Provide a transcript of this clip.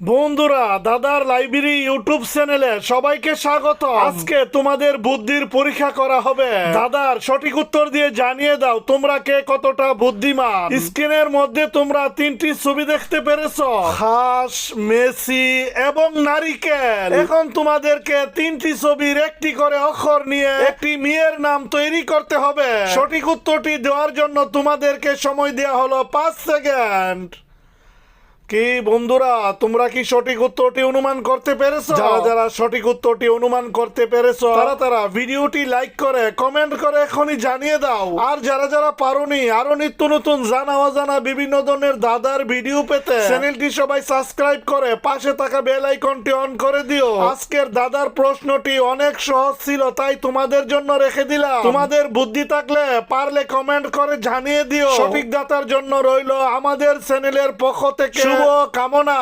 বন্ধুরা, দাদার library YouTube চ্যানেলে সবাইকে স্বাগত। আজকে তোমাদের বুদ্ধির পরীক্ষা করা হবে। দাদার সঠিক উত্তর দিয়ে জানিয়ে দাও তোমরা কে কতটা বুদ্ধিমান। স্ক্রিনের মধ্যে তোমরা তিনটি ছবি দেখতে পেরেছো, হাঁস, মেসি এবং নারিকেল। এখন তোমাদেরকে তিনটি ছবির একটি করে অক্ষর নিয়ে একটি মেয়ের নাম তৈরি করতে হবে। সঠিক উত্তরটি দেওয়ার জন্য তোমাদেরকে সময় দেওয়া হলো 5 সেকেন্ড। কি বন্ধুরা, তোমরা কি সঠিক উত্তরটি অনুমান করতে পেরেছো? যারা যারা সঠিক উত্তরটি অনুমান করতে পেরেছো তারা ভিডিওটি লাইক করে কমেন্ট করে এখনই জানিয়ে দাও। আর যারা যারা পারোনি, আরো নিত্য নতুন জানা অজানা বিভিন্ন ধরনের দাদার ভিডিও পেতে চ্যানেলটি সবাই সাবস্ক্রাইব করে পাশে থাকা বেল আইকনটি অন করে দিও। আজকের দাদার প্রশ্নটি অনেক সহজ ছিল, তাই তোমাদের জন্য রেখে দিলাম। তোমাদের বুদ্ধি থাকলে পারলে কমেন্ট করে জানিয়ে দিও। সঠিক দাতার জন্য রইলো আমাদের চ্যানেলের পক্ষ থেকে শুভ কামনা।